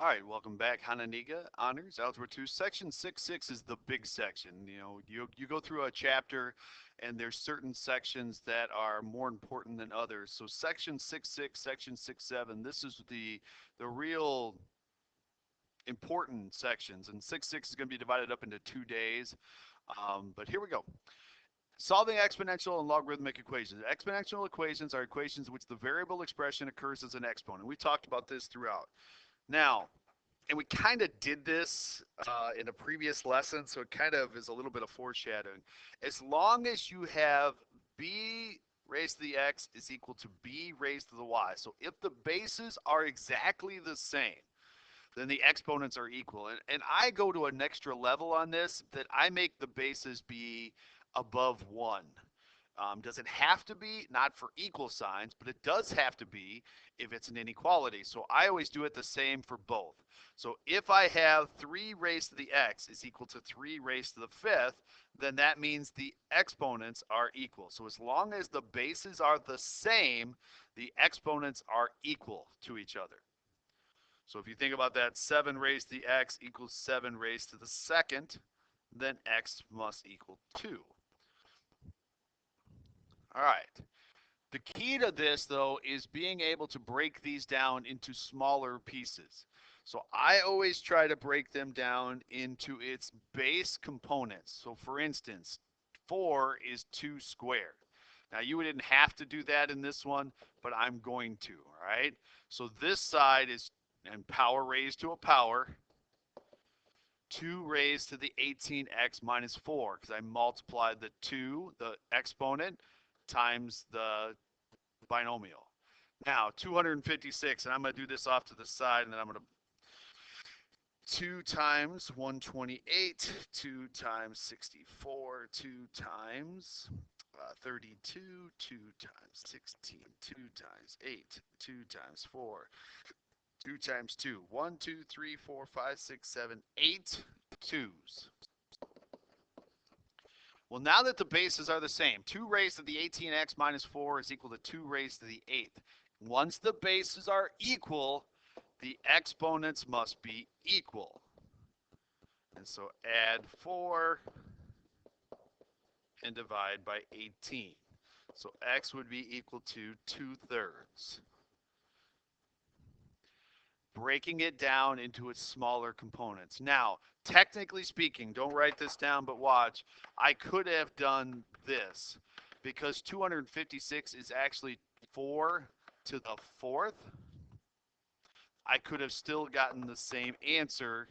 All right, welcome back, Hononegah Honors, Algebra 2. Section 6.6 is the big section. You go through a chapter, and there's certain sections that are more important than others. So Section 6.6, Section 6.7, this is the real important sections. And 6.6 is going to be divided up into 2 days. But here we go. Solving exponential and logarithmic equations. Exponential equations are equations in which the variable expression occurs as an exponent. We talked about this throughout. Now, and we kind of did this in a previous lesson, so it kind of is a little bit of foreshadowing. As long as you have b raised to the x is equal to b raised to the y. So if the bases are exactly the same, then the exponents are equal. And I go to an extra level on this, that I make the bases be above 1. Does it have to be? Not for equal signs, but it does have to be if it's an inequality. So I always do it the same for both. So if I have 3 raised to the x is equal to 3 raised to the 5th, then that means the exponents are equal. So as long as the bases are the same, the exponents are equal to each other. So if you think about that, 7 raised to the x equals 7 raised to the 2nd, then x must equal 2. All right. The key to this, though, is being able to break these down into smaller pieces. So I always try to break them down into its base components. So for instance, 4 is 2 squared. Now you didn't have to do that in this one, but I'm going to, all right? So this side is, and power raised to a power, 2 raised to the 18x minus 4, because I multiplied the 2, the exponent, times the binomial. Now, 256, and I'm going to do this off to the side, and then I'm going to 2 times 128, 2 times 64, 2 times 32, 2 times 16, 2 times 8, 2 times 4, 2 times 2. 1, 2, 3, 4, 5, 6, 7, 8 2's. Well, now that the bases are the same, 2 raised to the 18x minus 4 is equal to 2 raised to the 8th. Once the bases are equal, the exponents must be equal. And so add 4 and divide by 18. So x would be equal to 2/3. Breaking it down into its smaller components. Now, technically speaking, don't write this down, but watch, I could have done this because 256 is actually 4 to the 4th. I could have still gotten the same answer.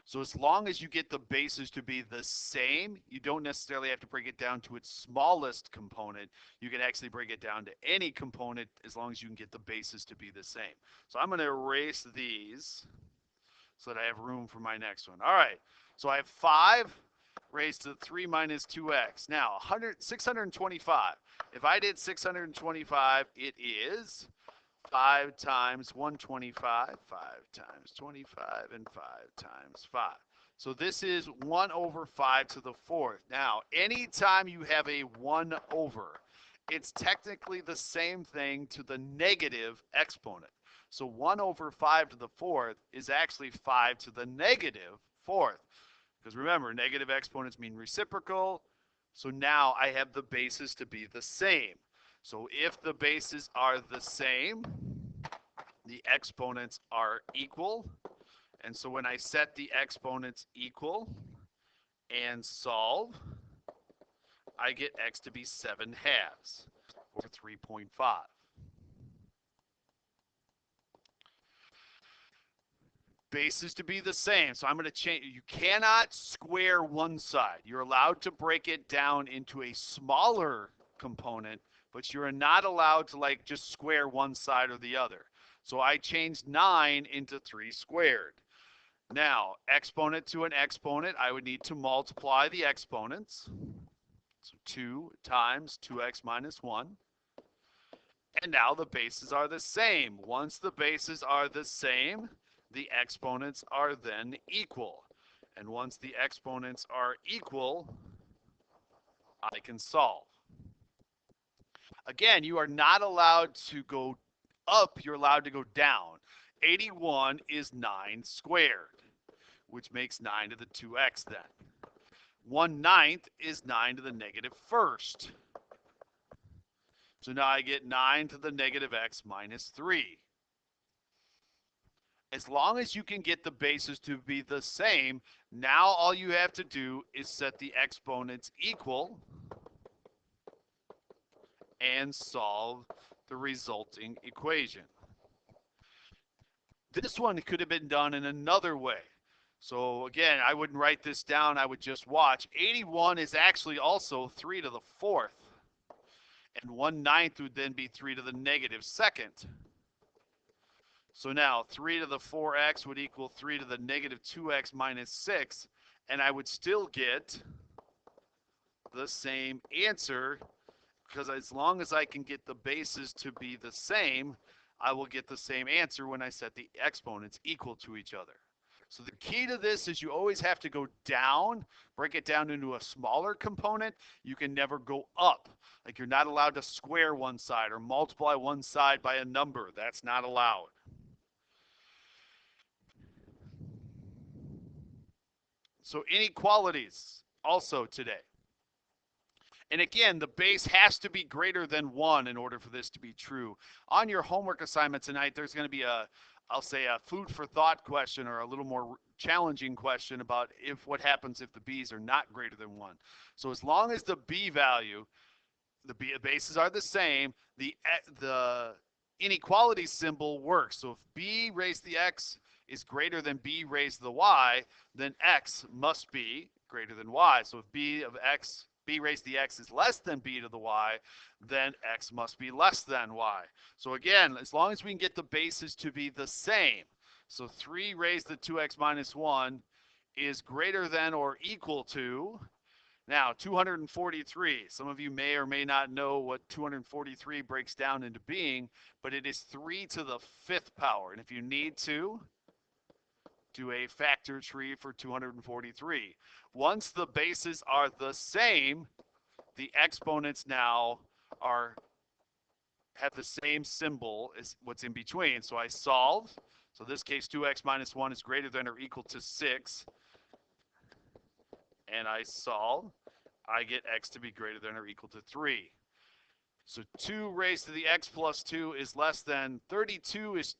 So as long as you get the bases to be the same, you don't necessarily have to break it down to its smallest component. You can actually break it down to any component as long as you can get the bases to be the same. So I'm going to erase these so that I have room for my next one. All right, so I have 5 raised to 3 minus 2x. Now, 625. If I did 625, it is 5 times 125, 5 times 25, and 5 times 5. So this is 1 over 5 to the 4th. Now, anytime you have a 1 over, it's technically the same thing to the negative exponent. So 1 over 5 to the 4th is actually 5 to the negative 4th. Because remember, negative exponents mean reciprocal. So now I have the bases to be the same. So if the bases are the same, the exponents are equal. And so when I set the exponents equal and solve, I get x to be 7/2, or 3.5. Bases to be the same. So I'm going to change. You cannot square one side. You're allowed to break it down into a smaller component, but you're not allowed to like just square one side or the other. So I changed 9 into 3 squared. Now, exponent to an exponent, I would need to multiply the exponents. So 2 times 2x minus 1. And now the bases are the same. Once the bases are the same, the exponents are then equal. And once the exponents are equal, I can solve. Again, you are not allowed to go up, you're allowed to go down. 81 is 9 squared, which makes 9 to the 2x then. 1/9 is 9 to the negative first. So now I get 9 to the negative x minus 3. As long as you can get the bases to be the same, now all you have to do is set the exponents equal and solve the resulting equation. This one could have been done in another way. So again, I wouldn't write this down, I would just watch. 81 is actually also 3 to the 4th. And 1/9 would then be 3 to the negative second. So now 3 to the 4x would equal 3 to the negative 2x minus 6. And I would still get the same answer, because as long as I can get the bases to be the same, I will get the same answer when I set the exponents equal to each other. So the key to this is you always have to go down, break it down into a smaller component. You can never go up. Like you're not allowed to square one side or multiply one side by a number. That's not allowed. So inequalities also today. And again, the base has to be greater than 1 in order for this to be true. On your homework assignment tonight, there's going to be I'll say a food for thought question, or a little more challenging question about what happens if the b's are not greater than 1. So as long as the b value, the bases are the same, the inequality symbol works. So if b raised to the x is greater than b raised to the y, then x must be greater than y. So if b raised to the x is less than b to the y, then x must be less than y. So again, as long as we can get the bases to be the same, so 3 raised to 2x minus 1 is greater than or equal to, now 243. Some of you may or may not know what 243 breaks down into being, but it is 3 to the 5th power. And if you need to, do a factor tree for 243. Once the bases are the same, the exponents now have the same symbol as what's in between. So I solve. So in this case, 2x minus 1 is greater than or equal to 6. And I solve. I get x to be greater than or equal to 3. So 2 raised to the x plus 2 is less than 32 is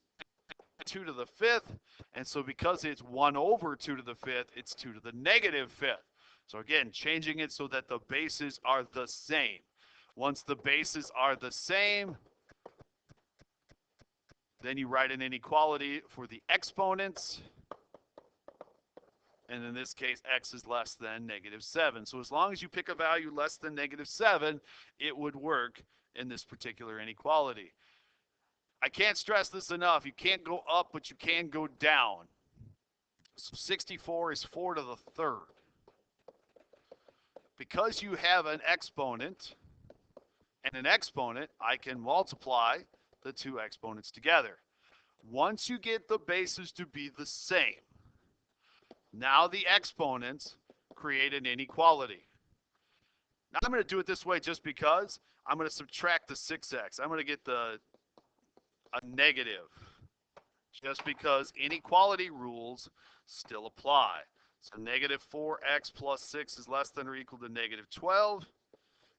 2 to the 5th. And so because it's 1 over 2 to the 5th, it's 2 to the negative 5th. So again, changing it so that the bases are the same. Once the bases are the same, then you write an inequality for the exponents. And in this case, x is less than negative 7. So as long as you pick a value less than negative 7, it would work in this particular inequality. I can't stress this enough. You can't go up, but you can go down. So 64 is 4 to the 3rd. Because you have an exponent and an exponent, I can multiply the two exponents together. Once you get the bases to be the same, now the exponents create an inequality. Now I'm going to do it this way just because I'm going to subtract the 6x. I'm going to get a negative just because inequality rules still apply. So negative 4x plus 6 is less than or equal to negative 12.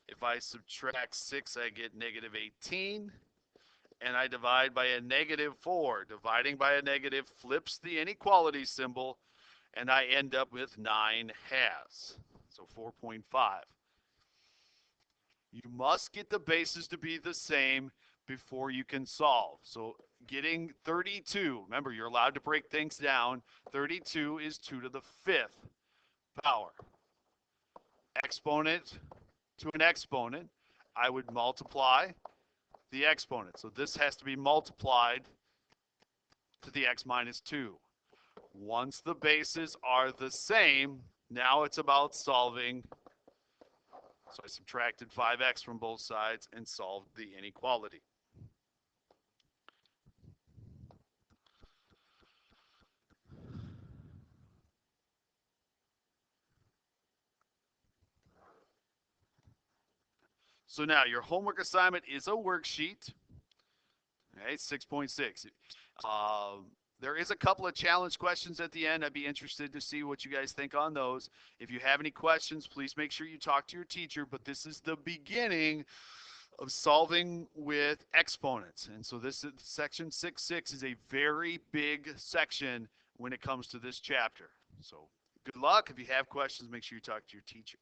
If I subtract 6, I get negative 18. And I divide by a negative 4. Dividing by a negative flips the inequality symbol, and I end up with 9 halves, so 4.5. You must get the bases to be the same before you can solve. So getting 32, remember you're allowed to break things down, 32 is 2 to the 5th power. Exponent to an exponent, I would multiply the exponent. So this has to be multiplied to the x minus 2. Once the bases are the same, now it's about solving. So I subtracted 5x from both sides and solved the inequality. So now your homework assignment is a worksheet. Okay, 6.6. There is a couple of challenge questions at the end. I'd be interested to see what you guys think on those. If you have any questions, please make sure you talk to your teacher, but this is the beginning of solving with exponents. And so this is section 6.6 is a very big section when it comes to this chapter. So good luck. If you have questions, make sure you talk to your teacher.